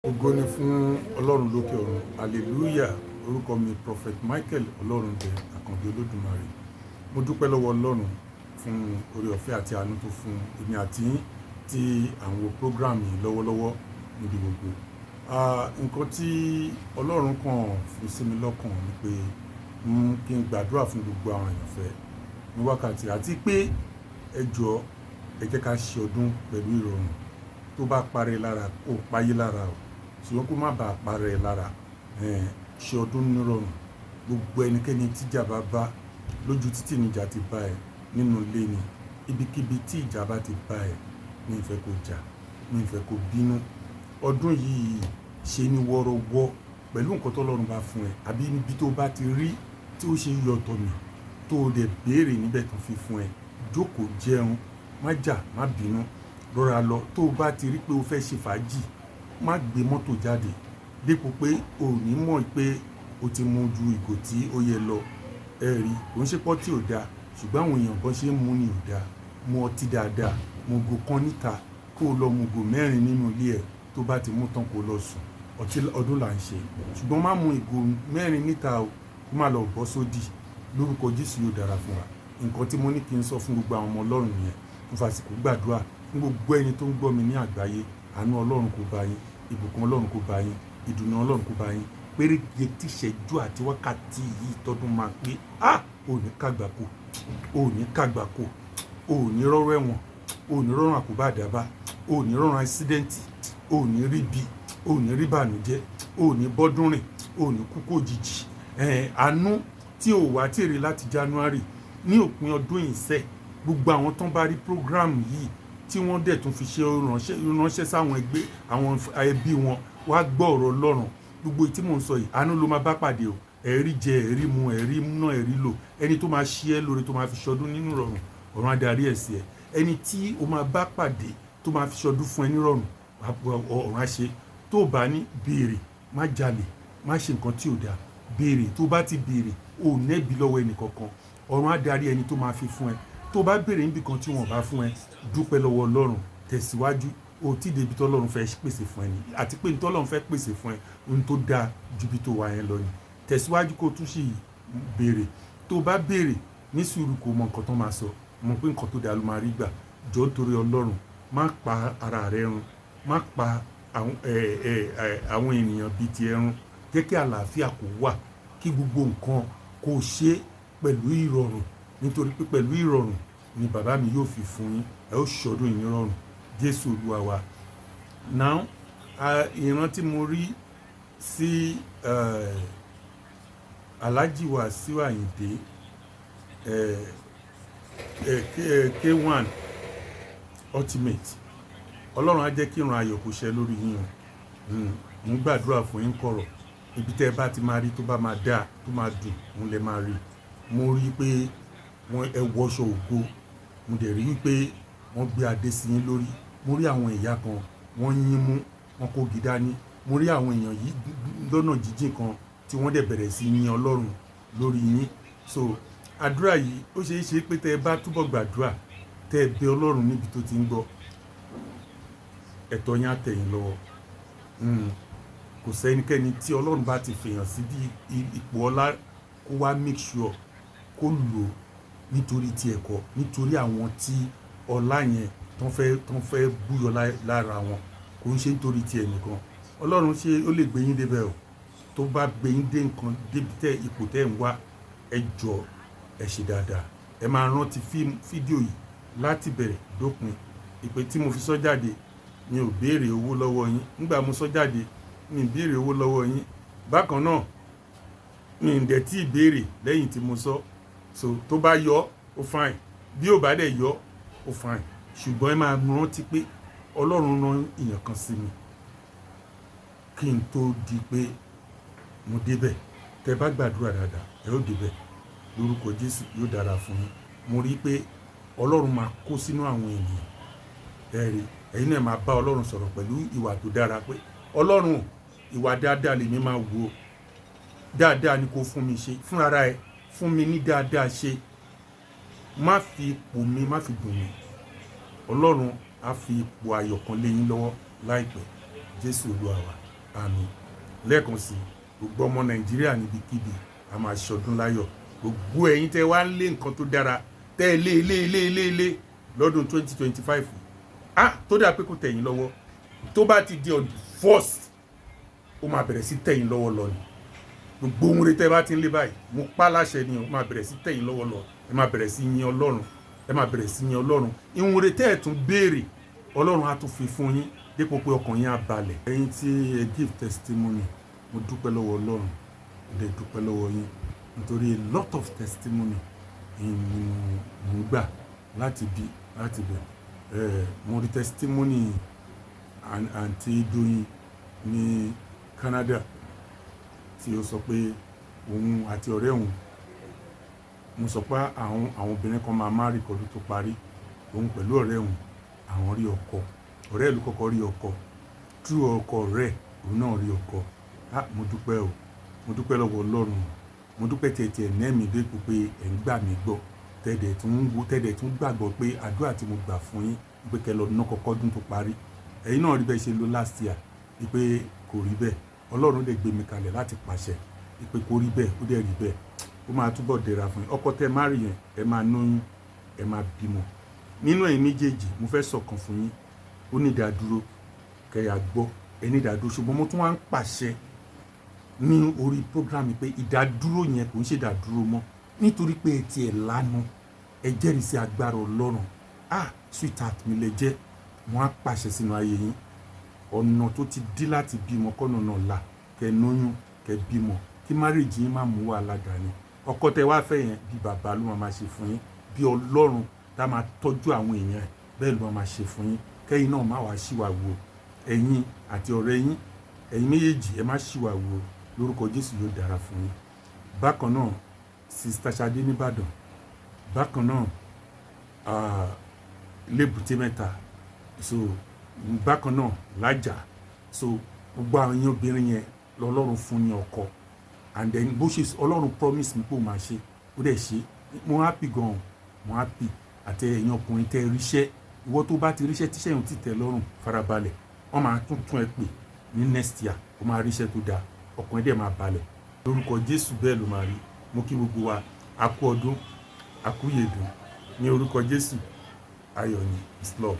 Ògo ni fún Ọlọ́run lókè ọ̀run. Hallelujah. Orúkọ mi Prophet Michael Ọlọ́rundẹ Àkàndé Olódùmarè. Mo dúpẹ́ lọ́wọ́ Ọlọ́run fún oore ọ̀fẹ́ àti àánú tó fún èmi àti yín tí àwọn program yìí lọ́wọ́lọ́wọ́ níbi gbogbo. Nǹkan tí Ọlọ́run kàn fi sí mi lọ́kàn ni pé kí n gbàdúrà fún gbogbo àwọn àyànfẹ́ ní wákàtí àti pé ẹ jọ̀ọ́ ẹ jẹ́ ká ṣe ọdún pẹ̀lú ìrọ̀rùn. Tó bá parẹ́ lára ó páyé lára o, ṣùgbọ́n kó má bàa parẹ́ lára, ṣe ọdún nírọ̀rùn. Gbogbo ẹnikẹ́ni tíjà bá bá lójú títì níjà ti bá ẹ, nínú ilé ni, ibikíbi tí ìjà bá ti bá ẹ, mi ì fẹ́ kó jà, mi ì fẹ́ kó bínú. Ọdún yìí ṣe ní wọ́rọ́wọ́ pẹ̀lú nǹkan tó Ọlọ́run bá fún ẹ, àbí níbi tó bá ti rí tí ó ṣe yọ̀tọ̀ mi tó o dẹ̀ béèrè níbẹ̀ tó fi fún ẹ, jókòó jẹun, má jà, má bínú, rọra lọ. Tó o bá ti rí pé o fẹ́ ṣe fàájì, má gbé mọ́tò jáde dípò pé o ò ní mọ̀ pé o ti mu ju ìgò tí ó yẹ lọ. Ẹ̀rí kò ń ṣe pọ́ tí ò dáa, ṣùgbọ́n àwọn èèyàn kan ṣe ń mú ni ò dáa. Mu ọtí dáadáa, mu ògò kan níta kó o lọ mu ògò mẹ́rin nínú ilé ẹ̀. Tó bá ti mú tán kó o lọ sùn. Ọtí ọdún là ń ṣe, ṣùgbọ́n má mu ìgò mẹ́rin níta o, kó má lọ bọ́ sódì. Lórúkọ Jésù yóò dára fún wa. Nǹkan tí mo ní kí n sọ fún gbogbo àwọn ọmọ Ọlọ́run yẹn, mo fàsìkò gbàdúrà fún gbogbo ẹni tó ń gbọ́ mi ní àgbáyé. Àánú Ọlọ́run kó bá yín, ìbùkún Ọlọ́run kó bá yín, ìdùnnú Ọlọ́run kó bá yín. Péréje tíṣẹ́jú àti wákàtí yìí tọdún máa pé ò ní kàgbákò, ò ní kàgbákò, ò ní rọ́rọ́ ẹ̀wọ̀n, ò ní rọ́rùn àkóbá àdábá, ò ní rọ́rùn àìsídẹ́ǹtì, ò ní rí bí, ò ní rí bànújẹ́, ò ní bọ́dún rìn, ò ní kú kó jìjì. Àánú tí ò wá tèrè láti January ní òpin ọdún ìṣẹ́, gbogbo àwọn tó ń bá rí program yìí tí wọ́n dẹ̀ tún fi ṣe ránṣẹ́ sáwọn ẹgbẹ́ àwọn ẹbí wọn, wá gbọ́ ọ̀rọ̀ Ọlọ́run. Gbogbo tí mò ń sọ yìí, àánú ló máa bá pàdé o. Ẹ̀rí jẹ, ẹ̀rí mu, ẹ̀rí ná, ẹ̀rí lò. Ẹni tó máa ṣe ẹ́ lóore tó máa fi ṣọdún nínú ìrọ̀rùn, ọ̀run adarí ẹ̀ sí ẹ. Ẹni tí o máa bá pàdé tó máa fi ṣọdún fún ẹ nírọ̀rùn, ọ̀run á ṣe. Tó bá ní béèrè, má jalè, má ṣe nǹkan tí ò dáa. Béèrè, tó bá ti béèrè, ò nẹ́bi lọ́wọ́ ẹnì kankan. Ọ̀run adarí ẹni tó máa fi fún ẹ. Tó bá béèrè níbi kan tí wọ́n bá fún ẹ, dúpẹ́ lọ́wọ́ Ọlọ́run, tẹ̀síwájú. O tí débi tó Ọlọ́run fẹ́ pèsè fún ẹ ni, àti pé nítorí Ọlọ́run fẹ́ pèsè fún ẹ ohun tó dáa ju bí tó wà yẹn lọ ni. Tẹ̀síwájú kó tún sì béèrè. Tó bá béèrè ní sùúrù, kó mọ nǹkan tó máa sọ, mọ̀ pé nǹkan tó dáa ló máa rí gbà. Jọ̀ọ́ torí Ọlọ́run, má pa ara rẹ run, má pa àwọn ènìyàn bíi ti ẹrun. Jẹ́ kí àlàáfíà kó wà, kí gbogbo nǹkan kó ṣe pẹ̀lú ìrọ̀rùn, nítorí pé pẹ̀lú ìrọ̀rùn ni bàbá mi yóò fi fún yín. Ẹ ó ṣọdún yìí nírọ̀rùn. Jésù Olúwa wa. Now, ìran tí mo rí sí Alhaji Wasiu Ayinde K1 Ultimate. Ọlọ́run á jẹ́ kí ìran ayọ̀ kó ṣẹ lórí yín o. Mo gbàdúrà fún yín kọ̀rọ̀. Ibi tẹ́ ẹ bá ti máa rí tó bá máa dáa, tó máa dùn, òun lẹ máa rí. Mo rí pé ẹ wọṣọ ògo. Mo dẹ̀ rí pé wọ́n gbé adé sí yín lórí. Mo rí àwọn ìyá kan, wọ́n yín mú, wọ́n kó gidá ní. Mo rí àwọn èèyàn yìí lọ́nà jíjìn kan tí wọ́n dẹ̀ bẹ̀rẹ̀ sí yìn Ọlọ́run lórí yín. So àdúrà yìí ó ṣeé ṣe pé tẹ́ ẹ bá túbọ̀ gbàdúrà, tẹ́ ẹ bẹ Ọlọ́run níbi tó ti ń gbọ́, ẹ̀tọ́ yín á tẹ̀ yín lọ́wọ́. Kò sẹ́nikẹ́ni tí Ọlọ́run bá ti fèèyàn sí bí ipò ọlá, kó wá make sure kó lò nítorí ti ẹ̀kọ́, nítorí àwọn tí ọlá yẹn tán fẹ́ búyọ lára wọn, kò ń ṣe nítorí ti ẹnìkan. Ọlọ́run ṣe ó lè gbé yín débẹ̀ o. Tó bá gbé yín dé nǹkan débi tẹ́ ipò tẹ́ ń wá, ẹ jọ̀ọ́ ẹ ṣe dáadáa. Ẹ máa rántí fídíò yìí láti bẹ̀rẹ̀ dópin. Ìpè tí mo fi sọ jáde, mi ò béèrè owó lọ́wọ́ yín. Nígbà mo sọ jáde, mi ò béèrè owó lọ́wọ́ yín. Bákan náà, mi ò dẹ̀ tí ì béèrè lẹ́yìn tí mo sọ. So tó bá yọ, ó fine. Bí ò bá dẹ̀ yọ, ó fine. Ṣùgbọ́n ẹ máa rántí pé Ọlọ́run rán èèyàn kan sí mi kí n tó di pé mo débẹ̀. Tẹ́ bá gbàdúrà dáadáa, ẹ ó débẹ̀. Lórúkọ Jésù yóò dára fún yín. Mo rí pé Ọlọ́run máa kó sínú àwọn ènìyàn. Ẹ̀rí, ẹ̀yin náà máa bá Ọlọ́run sọ̀rọ̀ pẹ̀lú ìwà tó dára pé Ọlọ́run, ìwà dáadáa lèmi máa wò. Dáadáa ni kó fún mi ṣe. Fúnra ẹ fún mi ní dáadáa ṣe. Má fi ipò mi, má fi dùn mí. Ọlọ́run á fi ipò ayọ̀ kan lé yín lọ́wọ́ láìpẹ́. Jésù Olúwa wa. àmín. Lẹ́ẹ̀kan sí gbogbo ọmọ Nàìjíríà níbikíbi a máa ṣọdún láyọ̀. Gbogbo ẹ̀yin tẹ́ wá lé nǹkan tó dára tẹ́ lé lọ́dún 2025 tó dáa pé kó tẹ̀yìn lọ́wọ́ tó bá ti di on the 1st ó máa bẹ̀rẹ̀ sí tẹ̀yìn lọ́wọ́ lọ ni. Gbogbo ohun rere tẹ́ bá ti ń lé báyìí mo pa láṣẹ ni ó máa bẹ̀rẹ̀ sí tẹ̀yìn lọ́wọ́ lọ. Ẹ máa bẹ̀rẹ̀ sí yin Ọlọ́run, ẹ máa bẹ̀rẹ̀ sí yin Ọlọ́run. Ihun rere tẹ́ ẹ tún béèrè Ọlọ́run á tún fi fún yín dípò pé ọkàn yín á balẹ̀. Ẹ̀yin tí ẹ give testimony mo dúpẹ́ lọ́wọ́ Ọlọ́run, mo dẹ̀ dúpẹ́ lọ́wọ́ yín nítorí a lot of testimony ni mo gbà láti bẹ̀. Mo rí testimony àǹtí Dóyin ní Canada tí ó sọ pé òun àti ọ̀rẹ́ òun, mo sọ pé àwọn obìnrin kan máa marry kọ́dún tó parí, òun pẹ̀lú ọ̀rẹ́ òun àwọn rí ọkọ, ọ̀rẹ́ ìlú kọ́kọ́ rí ọkọ, tú ọkọ rẹ̀ òun náà rí ọkọ. Mo dúpẹ́ o, mo dúpẹ́ lọ́wọ́ Ọlọ́run, mo dúpẹ́ tẹ̀tẹ̀ ẹ̀nẹ́mì dé pé ẹ̀ ń gbà mí gbọ́, tẹ̀dẹ̀ tún gbàgbọ́ pé àdúrà tí mo gbà fún yín pé kẹ́ lọ ná kọ́kọ́ dún tó parí. Ẹ̀yin náà rí bẹ́ẹ̀ ṣe lọ last year pé kò rí bẹ́ẹ̀, Ọlọ́run lè gbé mi kalẹ̀ láti pàṣẹ pé kò rí bẹ́ẹ̀, ó dẹ̀ rí bẹ́ẹ̀, ó máa túbọ̀ dẹ̀ra fún yín. Ọkọ tẹ́ má rí yẹn ẹ máa lóyún, ẹ máa bímọ. Nínú ẹ̀yin méjèèjì mo fẹ́ sọ̀kan fún yín, ó ní ìdádúró kẹ́yà gbọ́, ẹ ní ìdádúró, ṣùgbọ́n mo tún wá ń pàṣẹ ní orí program pé ìdádúró yẹn kò ń ṣe ìdádúró mọ́ nítorí pé ẹ tiẹ̀ lánàá ẹ jẹ́rìí sí agbára Ọlọ́run. Sweetheart mi lè jẹ́, wọ́n á pàṣẹ sínú ayé yín. Ọ̀nà tó ti dí láti bímọ kọ́nà náà là, kẹ́ lóyún kẹ́ bímọ, kí marriage yín má mú wàhálà dání. Ọkọ tẹ́ wá fẹ́ yẹn bí bàbá ló máa ṣe fún yín, bí Ọlọ́run tá máa tọ́jú àwọn èèyàn bẹ́ẹ̀ ló máa ṣe fún yín. Kẹ́yìn náà má wàá ṣìwàwò, ẹ̀yin àti ọ̀rẹ́ yín, ẹ̀yin méjèèjì ẹ má ṣìwàwò, lórúkọ Jésù yóò dára fún yín. Bákan náà Sister Ṣadé nìbàdàn, bákan náà lébùté mẹ́ta, so bákan náà lájà, so gbogbo àwọn yín obìnrin yẹn lọ́lọ́run fún ní ọkọ, and then bó ṣe Ọlọ́run promise mi pé ó máa ṣe, ó dẹ̀ ṣe. Mo happy gan, mo happy. Àti ẹ̀yin ọkùnrin tẹ́ ríṣẹ́, ìwọ tó bá ti ríṣẹ́ tíṣẹ́ yẹn ò ti tẹ́ lọ́rùn, farabalẹ̀, wọ́n máa tún ẹ pè ní next year, ó máa ríṣẹ́ tó dáa, ọkùnrin dẹ̀ máa balẹ̀ lórúkọ Jésù. Bẹ́ẹ̀ ló máa rí. Mo kí gbogbo wa a kú ọdún, a kú yèdùn ní orúkọ Jésù. Ayọ̀ ni, it's love.